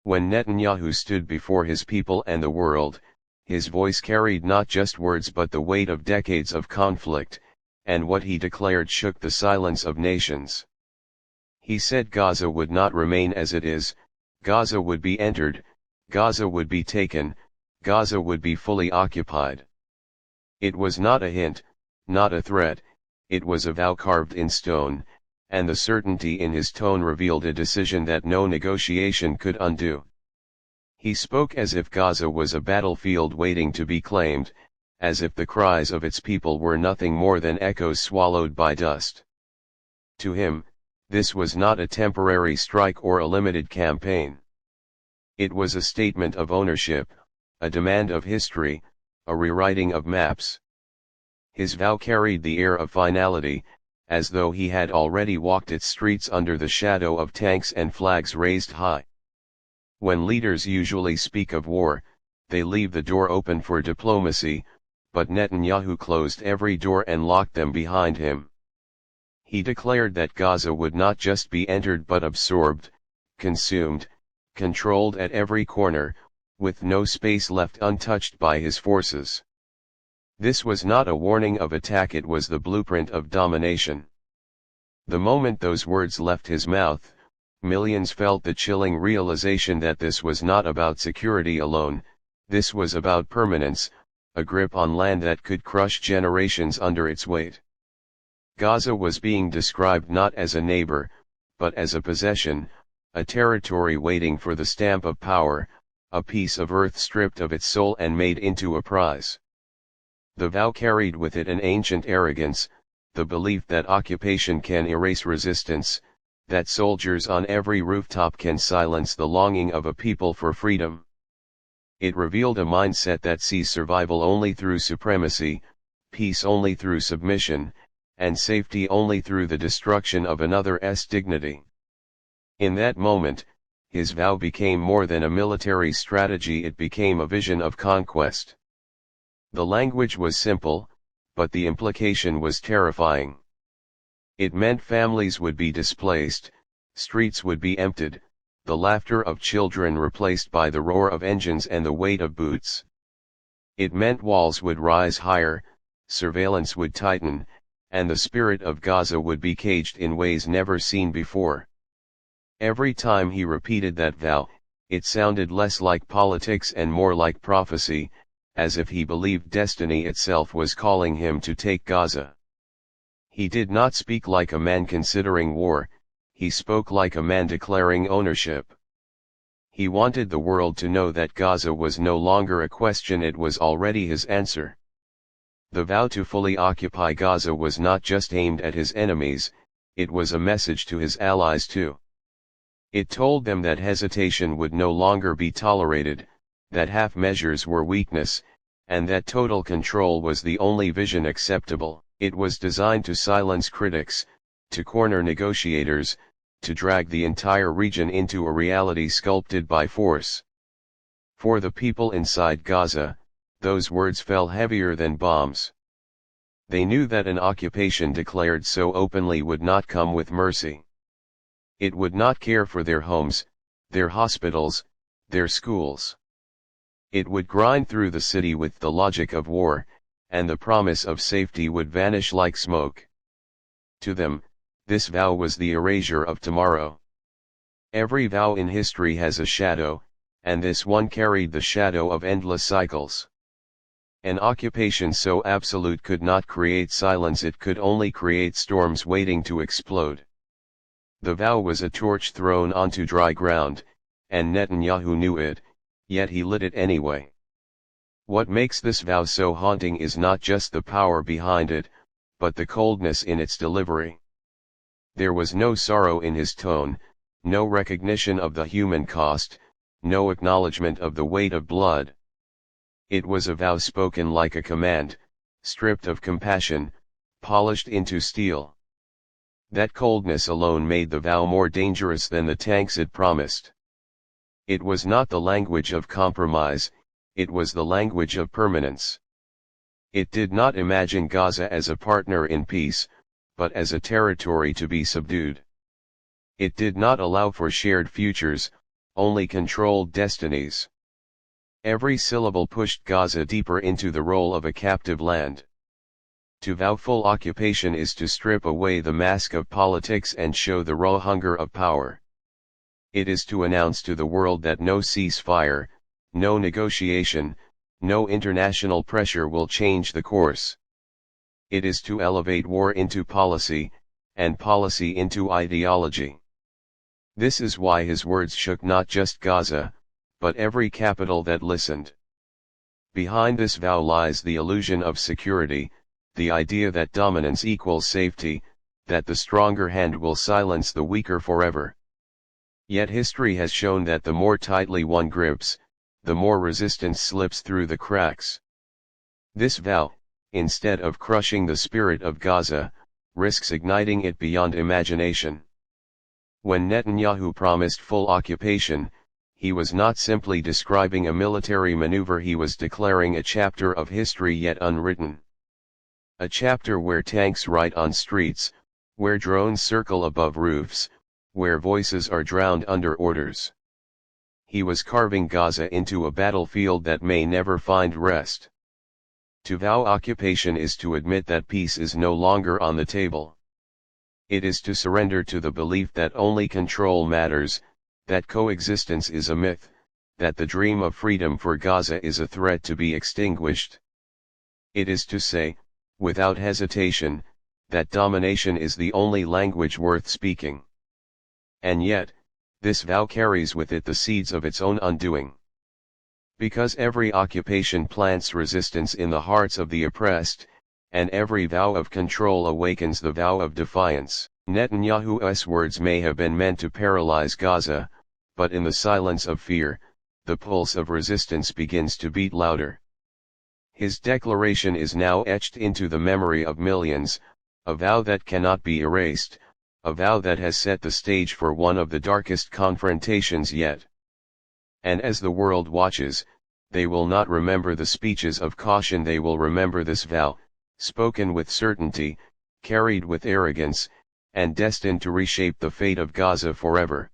When Netanyahu stood before his people and the world, his voice carried not just words but the weight of decades of conflict, and what he declared shook the silence of nations. He said Gaza would not remain as it is, Gaza would be entered, Gaza would be taken, Gaza would be fully occupied. It was not a hint, not a threat, it was a vow carved in stone, and the certainty in his tone revealed a decision that no negotiation could undo. He spoke as if Gaza was a battlefield waiting to be claimed, as if the cries of its people were nothing more than echoes swallowed by dust. To him, this was not a temporary strike or a limited campaign. It was a statement of ownership, a demand of history, a rewriting of maps. His vow carried the air of finality, as though he had already walked its streets under the shadow of tanks and flags raised high. When leaders usually speak of war, they leave the door open for diplomacy, but Netanyahu closed every door and locked them behind him. He declared that Gaza would not just be entered but absorbed, consumed, controlled at every corner, with no space left untouched by his forces. This was not a warning of attack, it was the blueprint of domination. The moment those words left his mouth, millions felt the chilling realization that this was not about security alone, this was about permanence, a grip on land that could crush generations under its weight. Gaza was being described not as a neighbor, but as a possession, a territory waiting for the stamp of power, a piece of earth stripped of its soul and made into a prize. The vow carried with it an ancient arrogance, the belief that occupation can erase resistance, that soldiers on every rooftop can silence the longing of a people for freedom. It revealed a mindset that sees survival only through supremacy, peace only through submission, and safety only through the destruction of another's dignity. In that moment, his vow became more than a military strategy, it became a vision of conquest. The language was simple, but the implication was terrifying. It meant families would be displaced, streets would be emptied, the laughter of children replaced by the roar of engines and the weight of boots. It meant walls would rise higher, surveillance would tighten, and the spirit of Gaza would be caged in ways never seen before. Every time he repeated that vow, it sounded less like politics and more like prophecy, as if he believed destiny itself was calling him to take Gaza. He did not speak like a man considering war, he spoke like a man declaring ownership. He wanted the world to know that Gaza was no longer a question, it was already his answer. The vow to fully occupy Gaza was not just aimed at his enemies, it was a message to his allies too. It told them that hesitation would no longer be tolerated, that half measures were weakness, and that total control was the only vision acceptable. It was designed to silence critics, to corner negotiators, to drag the entire region into a reality sculpted by force. For the people inside Gaza, those words fell heavier than bombs. They knew that an occupation declared so openly would not come with mercy. It would not care for their homes, their hospitals, their schools. It would grind through the city with the logic of war, and the promise of safety would vanish like smoke. To them, this vow was the erasure of tomorrow. Every vow in history has a shadow, and this one carried the shadow of endless cycles. An occupation so absolute could not create silence, it could only create storms waiting to explode. The vow was a torch thrown onto dry ground, and Netanyahu knew it, yet he lit it anyway. What makes this vow so haunting is not just the power behind it, but the coldness in its delivery. There was no sorrow in his tone, no recognition of the human cost, no acknowledgement of the weight of blood. It was a vow spoken like a command, stripped of compassion, polished into steel. That coldness alone made the vow more dangerous than the tanks it promised. It was not the language of compromise, it was the language of permanence. It did not imagine Gaza as a partner in peace, but as a territory to be subdued. It did not allow for shared futures, only controlled destinies. Every syllable pushed Gaza deeper into the role of a captive land. To vow full occupation is to strip away the mask of politics and show the raw hunger of power. It is to announce to the world that no ceasefire, no negotiation, no international pressure will change the course. It is to elevate war into policy, and policy into ideology. This is why his words shook not just Gaza, but every capital that listened. Behind this vow lies the illusion of security, the idea that dominance equals safety, that the stronger hand will silence the weaker forever. Yet history has shown that the more tightly one grips, the more resistance slips through the cracks. This vow, instead of crushing the spirit of Gaza, risks igniting it beyond imagination. When Netanyahu promised full occupation, he was not simply describing a military maneuver, he was declaring a chapter of history yet unwritten. A chapter where tanks ride on streets, where drones circle above roofs, where voices are drowned under orders. He was carving Gaza into a battlefield that may never find rest. To vow occupation is to admit that peace is no longer on the table. It is to surrender to the belief that only control matters, that coexistence is a myth, that the dream of freedom for Gaza is a threat to be extinguished. It is to say, without hesitation, that domination is the only language worth speaking. And yet, this vow carries with it the seeds of its own undoing. Because every occupation plants resistance in the hearts of the oppressed, and every vow of control awakens the vow of defiance. Netanyahu's words may have been meant to paralyze Gaza, but in the silence of fear, the pulse of resistance begins to beat louder. His declaration is now etched into the memory of millions, a vow that cannot be erased, a vow that has set the stage for one of the darkest confrontations yet. And as the world watches, they will not remember the speeches of caution, they will remember this vow, spoken with certainty, carried with arrogance, and destined to reshape the fate of Gaza forever.